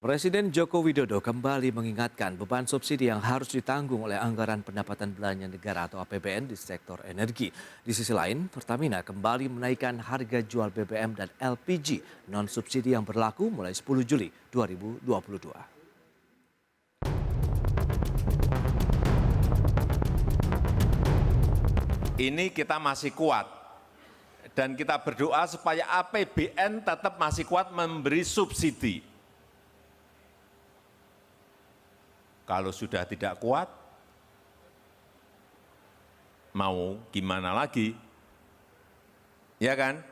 Presiden Joko Widodo kembali mengingatkan beban subsidi yang harus ditanggung oleh anggaran pendapatan belanja negara atau APBN di sektor energi. Di sisi lain, Pertamina kembali menaikkan harga jual BBM dan LPG non-subsidi yang berlaku mulai 10 Juli 2022. Ini kita masih kuat dan kita berdoa supaya APBN tetap masih kuat memberi subsidi. Kalau sudah tidak kuat, mau gimana lagi? Ya kan?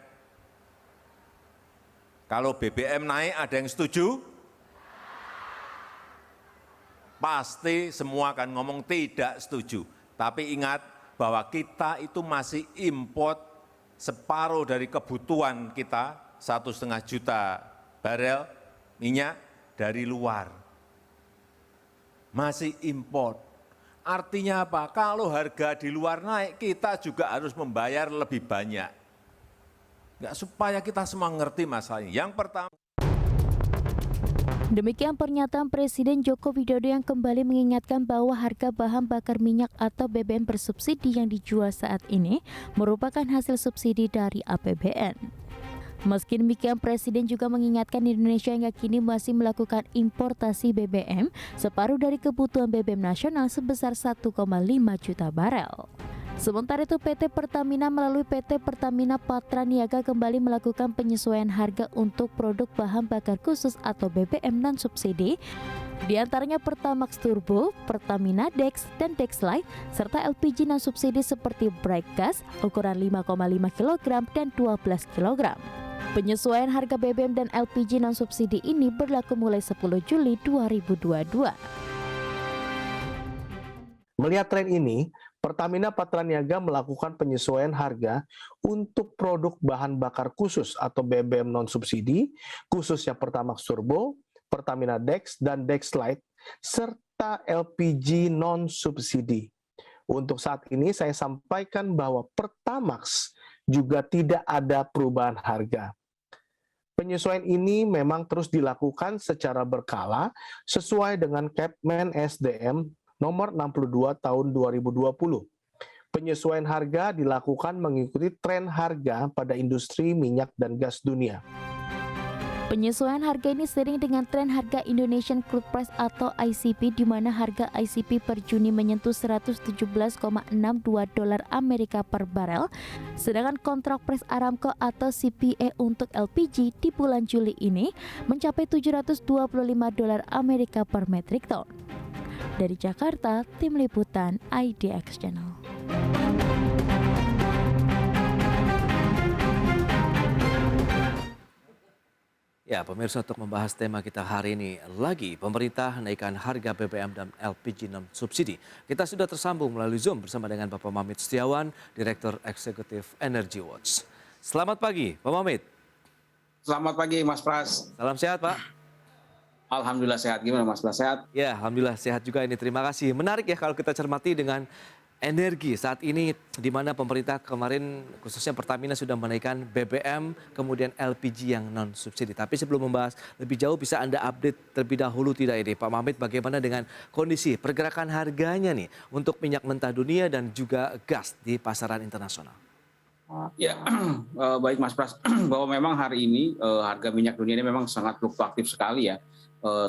Kalau BBM naik ada yang setuju? Pasti semua akan ngomong tidak setuju. Tapi ingat bahwa kita itu masih import separuh dari kebutuhan kita, 1,5 juta barel minyak dari luar. Masih import. Artinya apa? Kalau harga di luar naik, kita juga harus membayar lebih banyak. Nggak, supaya kita semua ngerti masalahnya. Yang pertama, Demikian pernyataan Presiden Joko Widodo yang kembali mengingatkan bahwa harga bahan bakar minyak atau BBM bersubsidi yang dijual saat ini merupakan hasil subsidi dari APBN. Meski demikian, Presiden juga mengingatkan Indonesia hingga kini masih melakukan importasi BBM separuh dari kebutuhan BBM nasional sebesar 1,5 juta barel. Sementara itu, PT Pertamina melalui PT Pertamina Patraniaga kembali melakukan penyesuaian harga untuk produk bahan bakar khusus atau BBM non-subsidi, di antaranya Pertamax Turbo, Pertamina Dex, dan Dexlite, serta LPG non-subsidi seperti Bright Gas ukuran 5,5 kg dan 12 kg. Penyesuaian harga BBM dan LPG non-subsidi ini berlaku mulai 10 Juli 2022. Melihat tren ini, Pertamina Patraniaga melakukan penyesuaian harga untuk produk bahan bakar khusus atau BBM non-subsidi, khususnya Pertamax Turbo, Pertamina Dex, dan Dexlite, serta LPG non-subsidi. Untuk saat ini saya sampaikan bahwa Pertamax juga tidak ada perubahan harga. Penyesuaian ini memang terus dilakukan secara berkala sesuai dengan Kepmen SDM nomor 62 tahun 2020. Penyesuaian harga dilakukan mengikuti tren harga pada industri minyak dan gas dunia. Penyesuaian harga ini seiring dengan tren harga Indonesian Crude Price atau ICP, di mana harga ICP per Juni menyentuh 117,62 dolar Amerika per barel, sedangkan kontrak price Aramco atau CPE untuk LPG di bulan Juli ini mencapai 725 dolar Amerika per metrik ton. Dari Jakarta, Tim Liputan IDX Channel. Ya, pemirsa, untuk membahas tema kita hari ini lagi, pemerintah naikkan harga BBM dan LPG non-subsidi. Kita sudah tersambung melalui Zoom bersama dengan Bapak Mamit Setiawan, Direktur Eksekutif Energy Watch. Selamat pagi, Pak Mamit. Selamat pagi, Mas Pras. Salam sehat, Pak. Alhamdulillah sehat. Gimana, Mas Pras? Sehat? Ya, alhamdulillah sehat juga ini. Terima kasih. Menarik ya kalau kita cermati dengan energi saat ini, di mana pemerintah kemarin khususnya Pertamina sudah menaikkan BBM kemudian LPG yang non subsidi. Tapi sebelum membahas lebih jauh, bisa Anda update terlebih dahulu tidak ini Pak Mamit, bagaimana dengan kondisi pergerakan harganya nih untuk minyak mentah dunia dan juga gas di pasaran internasional? Ya, baik Mas Pras, bahwa memang hari ini harga minyak dunia ini memang sangat fluktuatif sekali ya.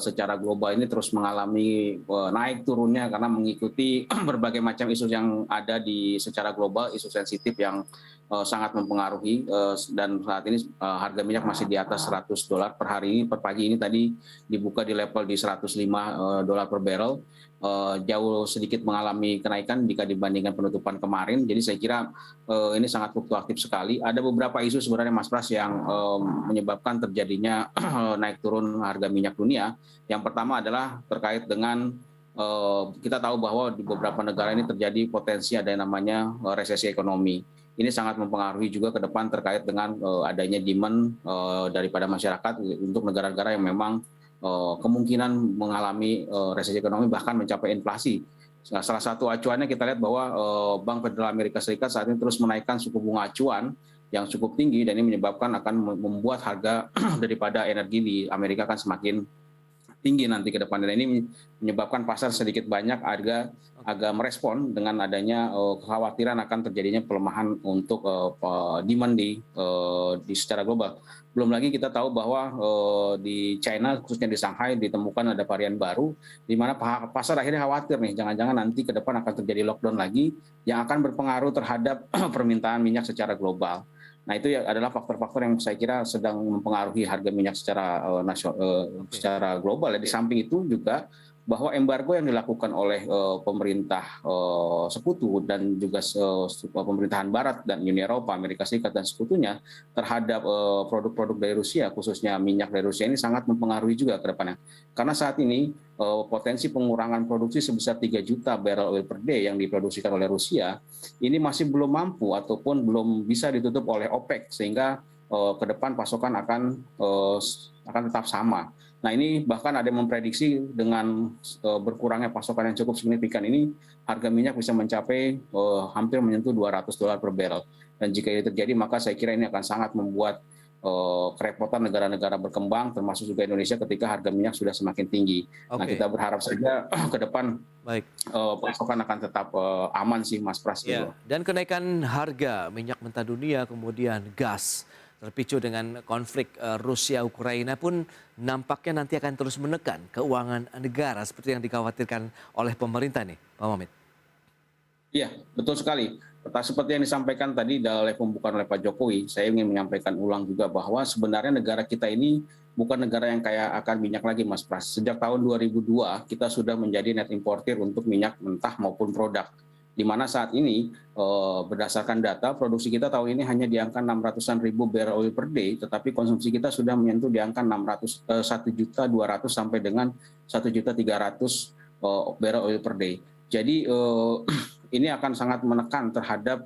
Secara global ini terus mengalami naik turunnya karena mengikuti berbagai macam isu yang ada di secara global, isu sensitif yang sangat mempengaruhi, dan saat ini harga minyak masih di atas 100 dolar per hari ini. Per pagi ini tadi dibuka di level di 105 dolar per barrel, jauh sedikit mengalami kenaikan jika dibandingkan penutupan kemarin. Jadi saya kira ini sangat fluktuatif sekali. Ada beberapa isu sebenarnya Mas Pras yang menyebabkan terjadinya naik turun harga minyak dunia. Yang pertama adalah terkait dengan kita tahu bahwa di beberapa negara ini terjadi potensi ada yang namanya resesi ekonomi. Ini sangat mempengaruhi juga ke depan terkait dengan adanya demand daripada masyarakat untuk negara-negara yang memang kemungkinan mengalami resesi ekonomi bahkan mencapai inflasi. Nah, salah satu acuannya kita lihat bahwa Bank Federal Amerika Serikat saat ini terus menaikkan suku bunga acuan yang cukup tinggi, dan ini menyebabkan akan membuat harga daripada energi di Amerika akan semakin tinggi nanti ke depan, dan ini menyebabkan pasar sedikit banyak agak merespon dengan adanya kekhawatiran akan terjadinya pelemahan untuk demand di secara global. Belum lagi kita tahu bahwa di China, khususnya di Shanghai, ditemukan ada varian baru, di mana pasar akhirnya khawatir nih, jangan-jangan nanti ke depan akan terjadi lockdown lagi yang akan berpengaruh terhadap permintaan minyak secara global. Nah, itu adalah faktor-faktor yang saya kira sedang mempengaruhi harga minyak secara global. Di samping itu juga bahwa embargo yang dilakukan oleh pemerintah sekutu dan juga pemerintahan Barat dan Uni Eropa, Amerika Serikat dan sekutunya terhadap produk-produk dari Rusia, khususnya minyak dari Rusia, ini sangat mempengaruhi juga ke depannya. Karena saat ini potensi pengurangan produksi sebesar 3 juta barrel oil per day yang diproduksikan oleh Rusia ini masih belum mampu ataupun belum bisa ditutup oleh OPEC, sehingga ke depan pasokan akan tetap sama. Nah, ini bahkan ada yang memprediksi dengan berkurangnya pasokan yang cukup signifikan ini, harga minyak bisa mencapai hampir menyentuh $200 per barrel. Dan jika ini terjadi, maka saya kira ini akan sangat membuat kerepotan negara-negara berkembang, termasuk juga Indonesia, ketika harga minyak sudah semakin tinggi. Nah, kita berharap saja ke depan pasokan akan tetap aman sih, Mas Pras. Ya, dan kenaikan harga minyak mentah dunia, kemudian gas, terpicu dengan konflik Rusia-Ukraina pun nampaknya nanti akan terus menekan keuangan negara seperti yang dikhawatirkan oleh pemerintah nih, Pak Mamit. Iya, betul sekali. Seperti yang disampaikan tadi oleh pembukaan oleh Pak Jokowi, saya ingin menyampaikan ulang juga bahwa sebenarnya negara kita ini bukan negara yang kaya akan minyak lagi, Mas Pras. Sejak tahun 2002 kita sudah menjadi net importer untuk minyak mentah maupun produk. Di mana saat ini berdasarkan data produksi kita tahun ini hanya di angka 600-an ribu barrel oil per day, tetapi konsumsi kita sudah menyentuh di angka 1.200.000 sampai dengan 1.300.000 barrel oil per day. Jadi ini akan sangat menekan terhadap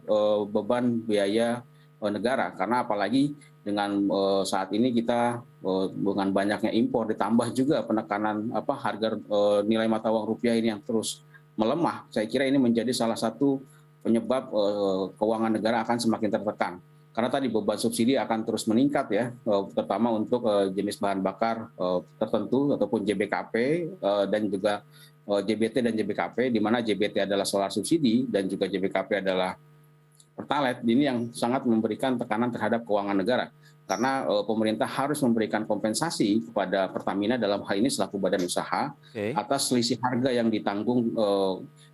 beban biaya negara, karena apalagi dengan saat ini kita dengan banyaknya impor ditambah juga penekanan harga nilai mata uang rupiah ini yang terus melemah, saya kira ini menjadi salah satu penyebab keuangan negara akan semakin tertekan. Karena tadi beban subsidi akan terus meningkat ya, terutama untuk jenis bahan bakar tertentu ataupun JBKP dan juga JBT dan JBKP, di mana JBT adalah solar subsidi dan juga JBKP adalah Pertalite. Ini yang sangat memberikan tekanan terhadap keuangan negara. Karena pemerintah harus memberikan kompensasi kepada Pertamina dalam hal ini selaku badan usaha atas selisih harga yang ditanggung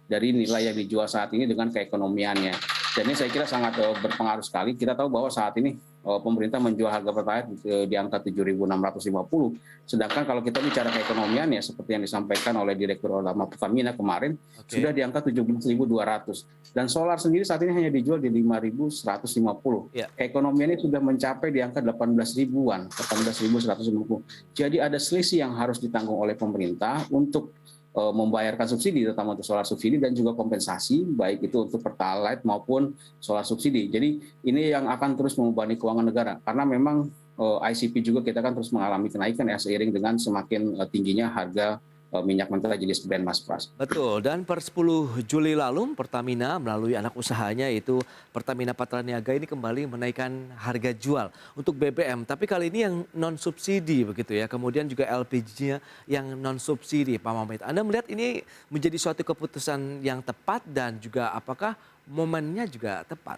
dari nilai yang dijual saat ini dengan keekonomiannya. Dan ini saya kira sangat berpengaruh sekali. Kita tahu bahwa saat ini pemerintah menjual harga Pertalite di angka 7.650. Sedangkan kalau kita bicara keekonomiannya seperti yang disampaikan oleh Direktur Utama Pertamina kemarin sudah di angka 17.200. Dan solar sendiri saat ini hanya dijual di 5.150. Keekonomiannya sudah mencapai di angka 18.000-an, 18.150. Jadi ada selisih yang harus ditanggung oleh pemerintah untuk membayarkan subsidi, terutama untuk solar subsidi dan juga kompensasi, baik itu untuk Pertalite maupun solar subsidi. Jadi ini yang akan terus membebani keuangan negara, karena memang ICP juga kita kan terus mengalami kenaikan ya seiring dengan semakin tingginya harga minyak mentah jenis Brent, Mas Pras. Betul, dan per 10 Juli lalu Pertamina melalui anak usahanya yaitu Pertamina Patraniaga ini kembali menaikkan harga jual untuk BBM. Tapi kali ini yang non-subsidi begitu ya, kemudian juga LPG-nya yang non-subsidi, Pak Mamit. Anda melihat ini menjadi suatu keputusan yang tepat dan juga apakah momennya juga tepat?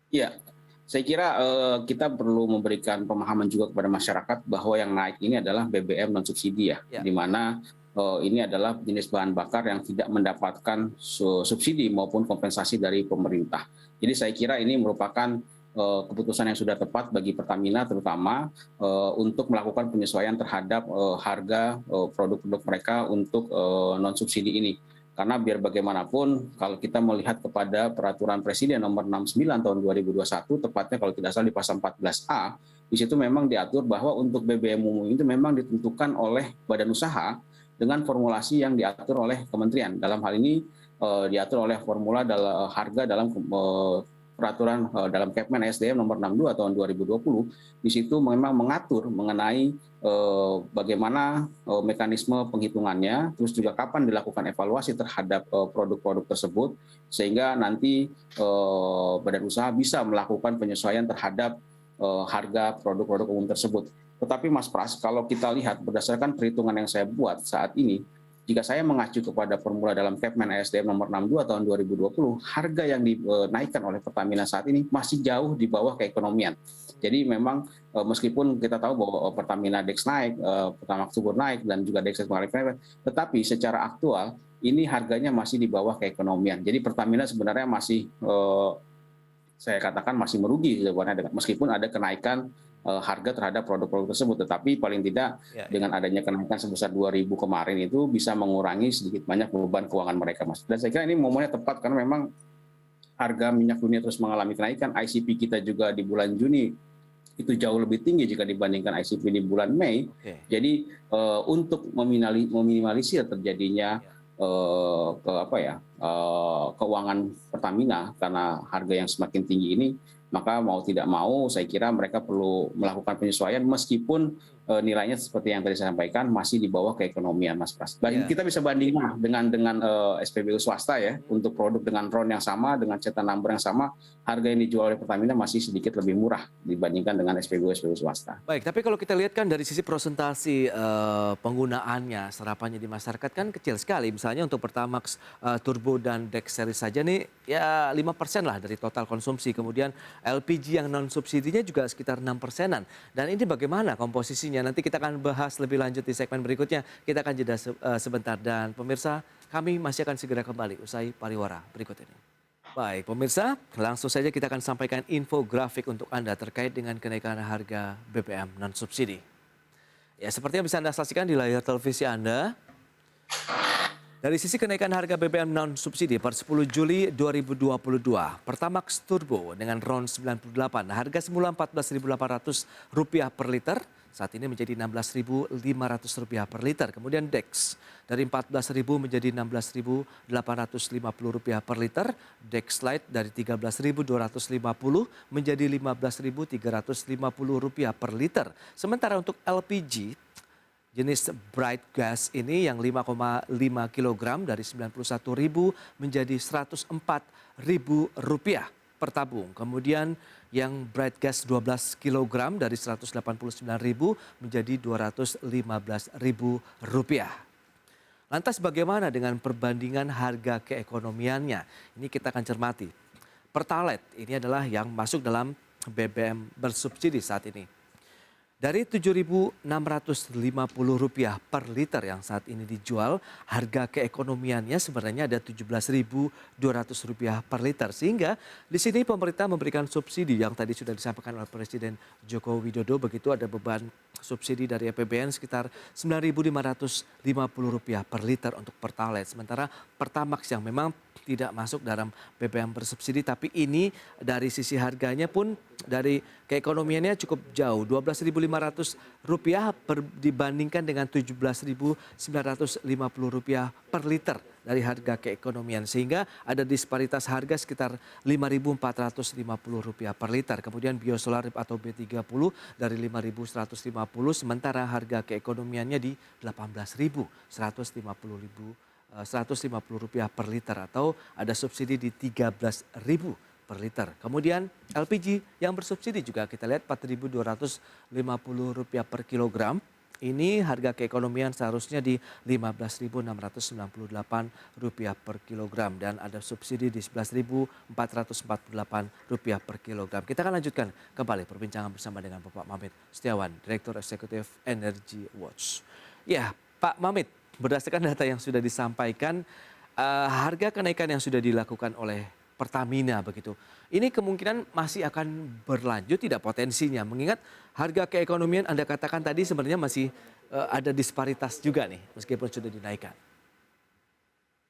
Iya. Saya kira kita perlu memberikan pemahaman juga kepada masyarakat bahwa yang naik ini adalah BBM non subsidi ya, di mana ini adalah jenis bahan bakar yang tidak mendapatkan subsidi maupun kompensasi dari pemerintah. Jadi saya kira ini merupakan keputusan yang sudah tepat bagi Pertamina terutama untuk melakukan penyesuaian terhadap harga produk-produk mereka untuk non subsidi ini. Karena biar bagaimanapun kalau kita melihat kepada peraturan Presiden nomor 69 tahun 2021, tepatnya kalau tidak salah di pasal 14A, di situ memang diatur bahwa untuk BBM umum itu memang ditentukan oleh badan usaha dengan formulasi yang diatur oleh kementerian. Dalam hal ini diatur oleh formula harga dalam peraturan dalam Kepmen SDM nomor 62 tahun 2020. Di situ memang mengatur mengenai bagaimana mekanisme penghitungannya, terus juga kapan dilakukan evaluasi terhadap produk-produk tersebut, sehingga nanti badan usaha bisa melakukan penyesuaian terhadap harga produk-produk umum tersebut. Tetapi Mas Pras, kalau kita lihat berdasarkan perhitungan yang saya buat saat ini, jika saya mengacu kepada formula dalam Kepmen ESDM nomor 62 tahun 2020, harga yang dinaikkan oleh Pertamina saat ini masih jauh di bawah keekonomian. Jadi memang meskipun kita tahu bahwa Pertamina Dex naik, Pertamax Subur naik, dan juga Dex naik, tetapi secara aktual ini harganya masih di bawah keekonomian. Jadi Pertamina sebenarnya masih saya katakan masih merugi sebenarnya, meskipun ada kenaikan harga terhadap produk-produk tersebut, tetapi paling tidak dengan adanya kenaikan sebesar 2.000 kemarin itu bisa mengurangi sedikit banyak beban keuangan mereka, Mas. Dan saya kira ini momennya tepat karena memang harga minyak dunia terus mengalami kenaikan. ICP kita juga di bulan Juni itu jauh lebih tinggi jika dibandingkan ICP di bulan Mei. Jadi untuk meminimalisir terjadinya keuangan Pertamina karena harga yang semakin tinggi ini, maka mau tidak mau saya kira mereka perlu melakukan penyesuaian meskipun nilainya seperti yang tadi saya sampaikan masih di bawah keekonomian, Mas Pras. Kita bisa bandingkan dengan SPBU swasta ya, untuk produk dengan RON yang sama, dengan cetak number yang sama, harga yang dijual oleh Pertamina masih sedikit lebih murah dibandingkan dengan SPBU swasta. Baik, tapi kalau kita lihat kan dari sisi presentasi penggunaannya, serapannya di masyarakat kan kecil sekali. Misalnya untuk Pertamax Turbo dan Dex Series saja nih ya 5% lah dari total konsumsi. Kemudian LPG yang non subsidinya juga sekitar 6%-an. Dan ini bagaimana komposisinya? Nanti kita akan bahas lebih lanjut di segmen berikutnya. Kita akan jeda sebentar, dan pemirsa kami masih akan segera kembali usai pariwara berikut ini. Baik pemirsa, langsung saja kita akan sampaikan infografik untuk Anda terkait dengan kenaikan harga BBM non subsidi. Ya, seperti yang bisa Anda saksikan di layar televisi Anda, dari sisi kenaikan harga BBM non subsidi per 10 Juli 2022, Pertamax Turbo dengan RON 98 harga semula Rp14.800 per liter, saat ini menjadi Rp16.500 per liter. Kemudian Dex dari Rp14.000 menjadi Rp16.850 per liter. Dex Lite dari Rp13.250 menjadi Rp15.350 per liter. Sementara untuk LPG jenis Bright Gas ini yang 5,5 kg dari Rp91.000 menjadi Rp104.000 per tabung. Kemudian yang Bright Gas 12 kg dari Rp189.000 menjadi Rp215.000. Lantas bagaimana dengan perbandingan harga keekonomiannya? Ini kita akan cermati. Pertalite ini adalah yang masuk dalam BBM bersubsidi saat ini. Dari Rp7.650 per liter yang saat ini dijual, harga keekonomiannya sebenarnya ada Rp17.200 per liter. Sehingga di sini pemerintah memberikan subsidi yang tadi sudah disampaikan oleh Presiden Joko Widodo. Begitu ada beban subsidi dari APBN sekitar Rp9.550 per liter untuk Pertalite. Sementara Pertamax yang memang tidak masuk dalam BBM bersubsidi, tapi ini dari sisi harganya pun dari keekonomiannya cukup jauh, Rp12.500 dibandingkan dengan Rp17.950 per liter dari harga keekonomian, sehingga ada disparitas harga sekitar Rp5.450 per liter. Kemudian biosolar atau B30 dari Rp5.150, sementara harga keekonomiannya di Rp18.150 per liter, atau ada subsidi di Rp13.000 per liter. Kemudian LPG yang bersubsidi juga kita lihat Rp4.250 per kilogram. Ini harga keekonomian seharusnya di Rp15.698 per kilogram, dan ada subsidi di Rp11.448 per kilogram. Kita akan lanjutkan kembali perbincangan bersama dengan Bapak Mamit Setiawan, Direktur Eksekutif Energy Watch. Ya, Pak Mamit, berdasarkan data yang sudah disampaikan, harga kenaikan yang sudah dilakukan oleh Pertamina begitu, ini kemungkinan masih akan berlanjut tidak potensinya, mengingat harga keekonomian Anda katakan tadi sebenarnya masih ada disparitas juga nih meskipun sudah dinaikkan.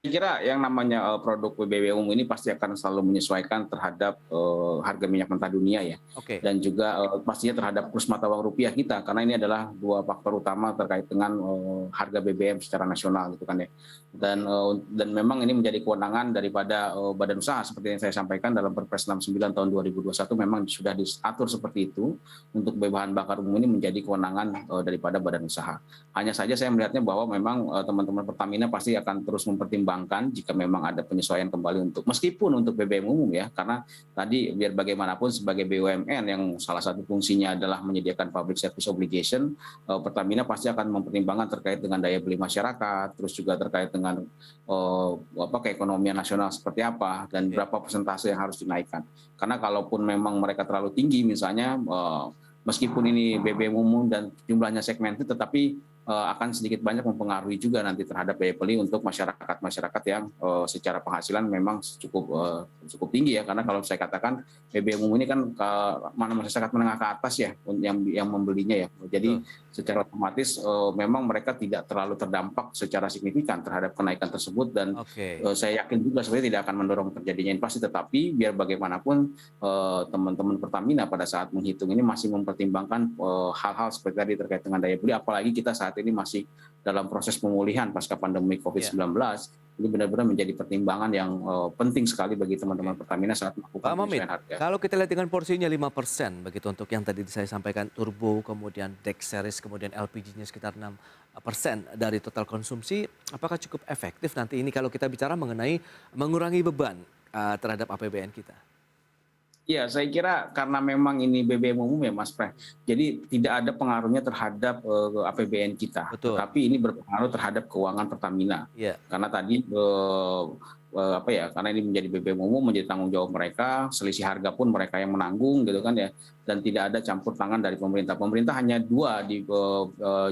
Saya kira yang namanya produk PBB umum ini pasti akan selalu menyesuaikan terhadap harga minyak mentah dunia ya. Dan juga pastinya terhadap kurs mata uang rupiah kita, karena ini adalah dua faktor utama terkait dengan harga BBM secara nasional gitu kan ya. Dan memang ini menjadi kewenangan daripada badan usaha seperti yang saya sampaikan dalam Perpres 69 tahun 2021, memang sudah diatur seperti itu. Untuk bahan bakar umum ini menjadi kewenangan daripada badan usaha. Hanya saja saya melihatnya bahwa memang teman-teman Pertamina pasti akan terus mempertimbangkan pertimbangkan jika memang ada penyesuaian kembali meskipun untuk BBM umum ya, karena tadi biar bagaimanapun sebagai BUMN yang salah satu fungsinya adalah menyediakan public service obligation, Pertamina pasti akan mempertimbangkan terkait dengan daya beli masyarakat, terus juga terkait dengan keekonomian nasional seperti apa dan berapa persentase yang harus dinaikkan. Karena kalaupun memang mereka terlalu tinggi misalnya, meskipun ini BBM umum dan jumlahnya segmented, tetapi akan sedikit banyak mempengaruhi juga nanti terhadap daya beli untuk masyarakat yang secara penghasilan memang cukup tinggi ya, karena kalau saya katakan BBM umum ini kan mana masyarakat menengah ke atas ya yang membelinya ya, jadi secara otomatis memang mereka tidak terlalu terdampak secara signifikan terhadap kenaikan tersebut dan saya yakin juga sebenarnya tidak akan mendorong terjadinya inflasi, tetapi biar bagaimanapun teman-teman Pertamina pada saat menghitung ini masih mempertimbangkan hal-hal seperti tadi terkait dengan daya beli, apalagi kita saat ini masih dalam proses pemulihan pasca pandemi COVID-19. Ini benar-benar menjadi pertimbangan yang penting sekali bagi teman-teman Pertamina saat melakukan penyesuaian harga. Kalau kita lihat dengan porsinya 5% begitu untuk yang tadi saya sampaikan turbo, kemudian Dex series, kemudian LPG-nya sekitar 6% dari total konsumsi, apakah cukup efektif nanti ini kalau kita bicara mengenai mengurangi beban terhadap APBN kita? Ya, saya kira karena memang ini BBM umum ya Mas Pres, jadi tidak ada pengaruhnya terhadap APBN kita. Betul. Tapi ini berpengaruh terhadap keuangan Pertamina. Karena tadi karena ini menjadi BBM umum, menjadi tanggung jawab mereka, selisih harga pun mereka yang menanggung gitu kan ya, dan tidak ada campur tangan dari pemerintah. Pemerintah hanya dua di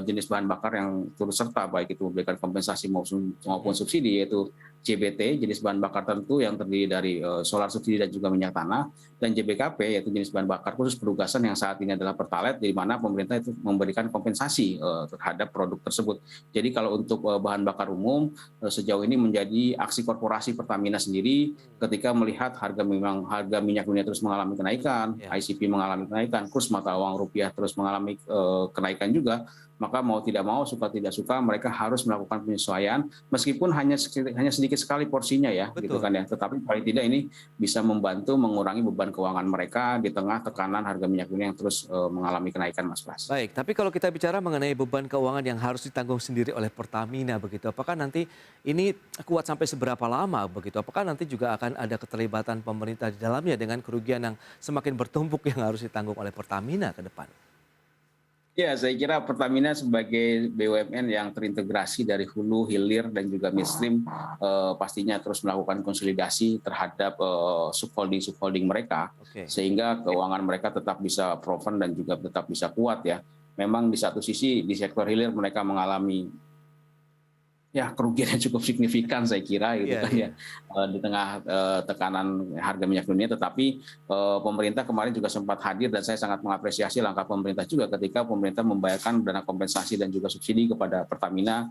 jenis bahan bakar yang turut serta, baik itu memberikan kompensasi maupun subsidi, yaitu JBT, jenis bahan bakar tertentu yang terdiri dari solar subsidi dan juga minyak tanah, dan JBKP, yaitu jenis bahan bakar khusus perugasan yang saat ini adalah Pertalite, di mana pemerintah itu memberikan kompensasi terhadap produk tersebut. Jadi kalau untuk bahan bakar umum, sejauh ini menjadi aksi korporasi Pertamina sendiri ketika melihat harga minyak dunia terus mengalami kenaikan, ICP mengalami kenaikan, kurs mata uang rupiah terus mengalami kenaikan juga, maka mau tidak mau, suka tidak suka, mereka harus melakukan penyesuaian meskipun hanya sedikit sekali porsinya ya. Betul. Gitu kan ya. Tetapi paling tidak ini bisa membantu mengurangi beban keuangan mereka di tengah tekanan harga minyak dunia yang terus mengalami kenaikan, Mas Pras. Baik, tapi kalau kita bicara mengenai beban keuangan yang harus ditanggung sendiri oleh Pertamina begitu, apakah nanti ini kuat sampai seberapa lama begitu? Apakah nanti juga akan ada keterlibatan pemerintah di dalamnya dengan kerugian yang semakin bertumpuk yang harus ditanggung oleh Pertamina ke depan? Ya, saya kira Pertamina sebagai BUMN yang terintegrasi dari hulu, hilir, dan juga midstream pastinya terus melakukan konsolidasi terhadap subholding mereka, sehingga keuangan mereka tetap bisa proven dan juga tetap bisa kuat ya. Memang di satu sisi di sektor hilir mereka mengalami kerugian yang cukup signifikan saya kira gitu kan ya, di tengah tekanan harga minyak dunia, tetapi pemerintah kemarin juga sempat hadir dan saya sangat mengapresiasi langkah pemerintah juga ketika pemerintah membayarkan dana kompensasi dan juga subsidi kepada Pertamina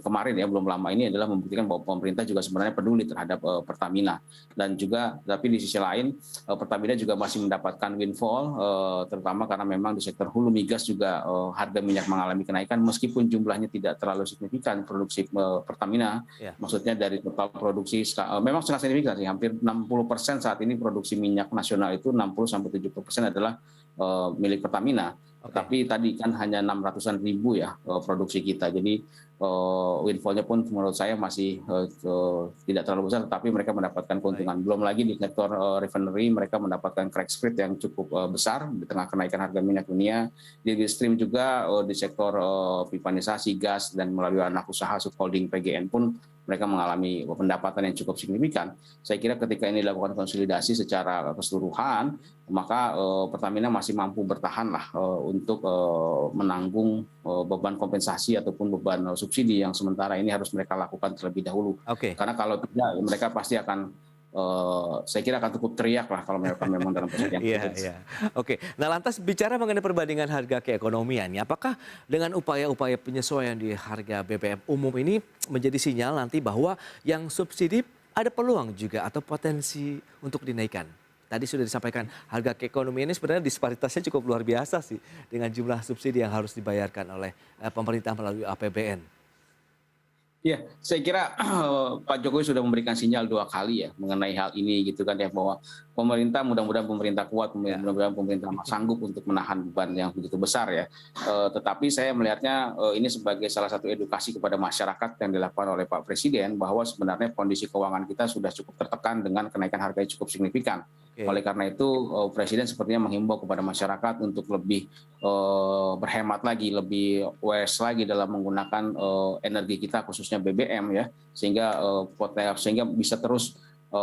kemarin ya, belum lama ini, adalah membuktikan bahwa pemerintah juga sebenarnya peduli terhadap Pertamina. Dan juga tapi di sisi lain Pertamina juga masih mendapatkan windfall, terutama karena memang di sektor hulu migas juga harga minyak mengalami kenaikan meskipun jumlahnya tidak terlalu signifikan produksi Pertamina, maksudnya dari total produksi memang sangat signifikan sih, hampir 60% saat ini produksi minyak nasional itu 60-70% adalah milik Pertamina. Tapi tadi kan hanya 600-an ribu ya produksi kita, jadi windfall-nya pun menurut saya masih tidak terlalu besar, tetapi mereka mendapatkan keuntungan. Belum lagi di sektor refinery mereka mendapatkan crack spread yang cukup besar di tengah kenaikan harga minyak dunia. Di midstream juga di sektor pipanisasi gas dan melalui anak usaha subholding PGN pun mereka mengalami pendapatan yang cukup signifikan. Saya kira ketika ini dilakukan konsolidasi secara keseluruhan, maka Pertamina masih mampu bertahan lah untuk menanggung beban kompensasi ataupun beban subsidi yang sementara ini harus mereka lakukan terlebih dahulu. Karena kalau tidak, mereka pasti akan saya kira akan cukup teriak lah kalau mereka memang dalam posisi yang Oke, nah lantas bicara mengenai perbandingan harga keekonomian, apakah dengan upaya-upaya penyesuaian di harga BBM umum ini menjadi sinyal nanti bahwa yang subsidi ada peluang juga atau potensi untuk dinaikkan? Tadi sudah disampaikan harga keekonomian ini sebenarnya disparitasnya cukup luar biasa sih dengan jumlah subsidi yang harus dibayarkan oleh pemerintah melalui APBN. Ya, saya kira Pak Jokowi sudah memberikan sinyal 2 kali ya mengenai hal ini gitu kan ya, bahwa pemerintah, mudah-mudahan pemerintah kuat, Ya. mudah-mudahan pemerintah sanggup untuk menahan beban yang begitu besar ya. Tetapi saya melihatnya ini sebagai salah satu edukasi kepada masyarakat yang dilakukan oleh Pak Presiden bahwa sebenarnya kondisi keuangan kita sudah cukup tertekan dengan kenaikan harga yang cukup signifikan. Oke. Oleh karena itu Presiden sepertinya menghimbau kepada masyarakat untuk lebih berhemat lagi, lebih wise lagi dalam menggunakan energi kita khususnya BBM ya, sehingga bisa terus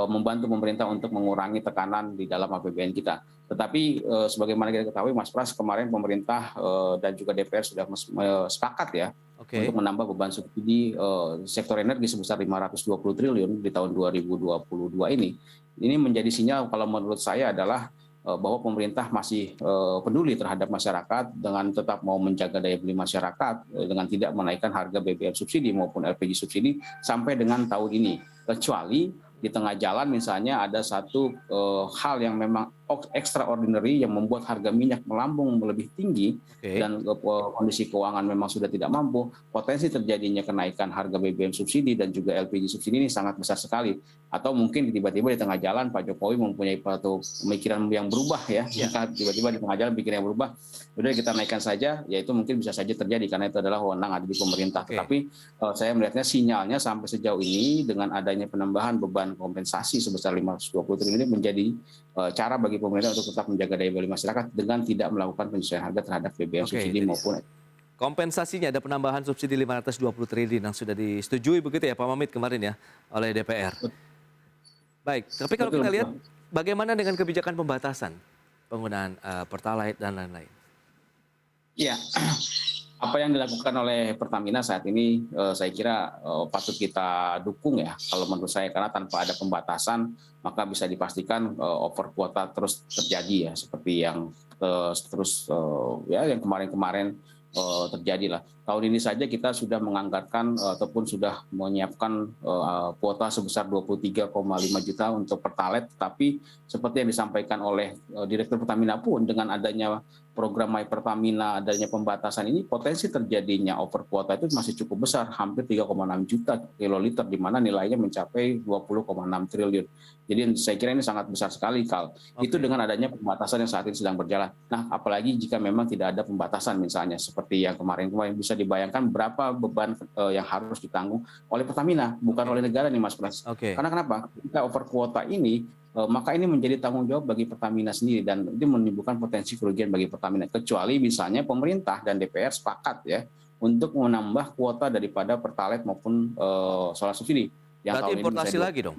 membantu pemerintah untuk mengurangi tekanan di dalam APBN kita. Tetapi sebagaimana kita ketahui Mas Pras, kemarin pemerintah dan juga DPR sudah sepakat ya Oke. untuk menambah beban subsidi sektor energi sebesar 520 triliun di tahun 2022 ini. Ini menjadi sinyal kalau menurut saya adalah bahwa pemerintah masih peduli terhadap masyarakat dengan tetap mau menjaga daya beli masyarakat dengan tidak menaikkan harga BBM subsidi maupun LPG subsidi sampai dengan tahun ini. Kecuali di tengah jalan misalnya ada satu hal yang memang extraordinary yang membuat harga minyak melambung lebih tinggi. Oke. Dan kondisi keuangan memang sudah tidak mampu, potensi terjadinya kenaikan harga BBM subsidi dan juga LPG subsidi ini sangat besar sekali. Atau mungkin tiba-tiba di tengah jalan Pak Jokowi mempunyai satu pemikiran yang berubah ya. Jika tiba-tiba di tengah jalan pikiran yang berubah, udah kita naikkan saja, ya itu mungkin bisa saja terjadi karena itu adalah wewenang ada di pemerintah. Oke. Tetapi saya melihatnya sinyalnya sampai sejauh ini dengan adanya penambahan beban kompensasi sebesar 520 triliun ini menjadi cara bagi pemerintah untuk tetap menjaga daya beli masyarakat dengan tidak melakukan penyesuaian harga terhadap BBM Oke, subsidi jadi maupun kompensasinya ada penambahan subsidi 520 triliun yang sudah disetujui begitu ya Pak Mamit kemarin ya oleh DPR. Baik, tapi kalau Betul, kita lihat betul. bagaimana dengan kebijakan pembatasan penggunaan Pertalite dan lain-lain? Ya, apa yang dilakukan oleh Pertamina saat ini saya kira patut kita dukung ya kalau menurut saya, karena tanpa ada pembatasan maka bisa dipastikan over kuota terus terjadi ya seperti yang yang kemarin-kemarin terjadi lah. Tahun ini saja kita sudah menganggarkan ataupun sudah menyiapkan kuota sebesar 23,5 juta untuk Pertalite, tapi seperti yang disampaikan oleh Direktur Pertamina pun dengan adanya program My Pertamina, adanya pembatasan ini potensi terjadinya over kuota itu masih cukup besar, hampir 3,6 juta kiloliter di mana nilainya mencapai 20,6 triliun. Jadi saya kira ini sangat besar sekali Kal. Itu dengan adanya pembatasan yang saat ini sedang berjalan. Nah, apalagi jika memang tidak ada pembatasan misalnya seperti yang kemarin-kemarin, bisa dibayangkan berapa beban yang harus ditanggung oleh Pertamina, bukan oleh negara nih Mas Pras. Oke. Karena kenapa? Ketika over kuota ini maka ini menjadi tanggung jawab bagi Pertamina sendiri dan itu menimbulkan potensi kerugian bagi Pertamina. Kecuali misalnya pemerintah dan DPR sepakat ya untuk menambah kuota daripada Pertalite maupun solar subsidi. Yang Berarti tahun ini importasi bisa lagi dong?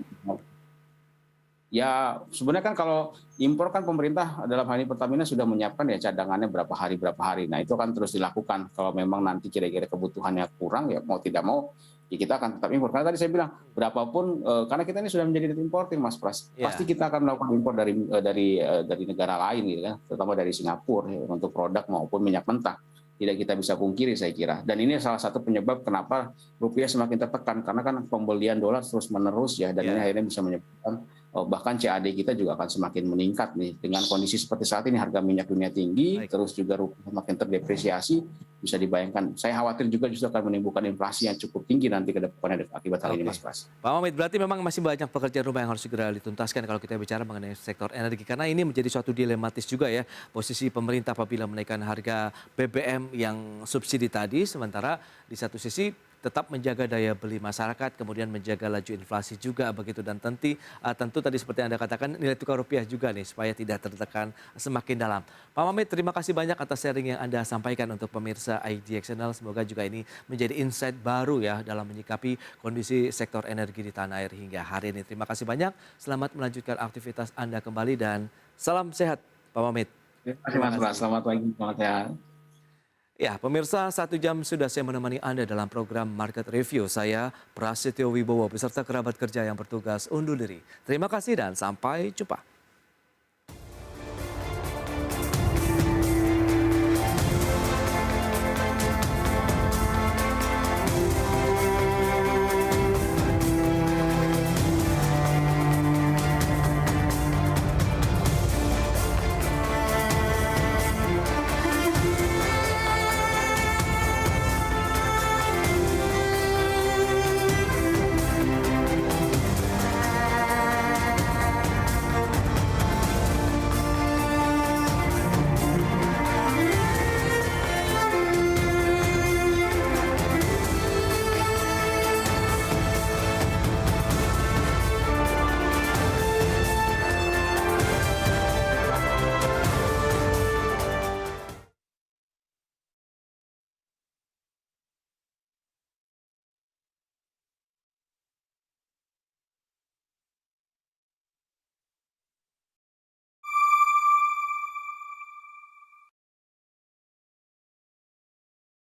Ya sebenarnya kan kalau impor kan pemerintah dalam hal ini Pertamina sudah menyiapkan ya cadangannya berapa hari. Nah itu kan terus dilakukan. Kalau memang nanti kira-kira kebutuhannya kurang ya mau tidak mau ya kita akan tetap impor. Karena tadi saya bilang berapapun karena kita ini sudah menjadi net importing Mas Pras. Ya. Pasti kita akan melakukan impor dari negara lain gitu kan, terutama dari Singapura ya, untuk produk maupun minyak mentah. Tidak kita bisa pungkiri saya kira. Dan ini salah satu penyebab kenapa rupiah semakin tertekan karena kan pembelian dolar terus menerus ya dan ini akhirnya bisa menyebabkan bahkan CAD kita juga akan semakin meningkat nih dengan kondisi seperti saat ini harga minyak dunia tinggi. Baik. Terus juga rupiah makin terdepresiasi, bisa dibayangkan. Saya khawatir juga justru akan menimbulkan inflasi yang cukup tinggi nanti ke depannya akibat hal ini Oke. Mas Pras. Pak Mamit, berarti memang masih banyak pekerjaan rumah yang harus segera dituntaskan kalau kita bicara mengenai sektor energi. Karena ini menjadi suatu dilematis juga ya, posisi pemerintah apabila menaikkan harga BBM yang subsidi tadi, sementara di satu sisi tetap menjaga daya beli masyarakat, kemudian menjaga laju inflasi juga begitu. Dan tentu tadi seperti Anda katakan nilai tukar rupiah juga nih supaya tidak tertekan semakin dalam. Pak Mamit, terima kasih banyak atas sharing yang Anda sampaikan untuk pemirsa IDX Channel. Semoga juga ini menjadi insight baru ya dalam menyikapi kondisi sektor energi di tanah air hingga hari ini. Terima kasih banyak, selamat melanjutkan aktivitas Anda kembali dan salam sehat Pak Mamit. Terima kasih Mas Pras, selamat pagi, selamat sehat. Ya, pemirsa, 1 jam sudah saya menemani Anda dalam program Market Review. Saya Prasetyo Wibowo beserta kerabat kerja yang bertugas undur diri. Terima kasih dan sampai jumpa.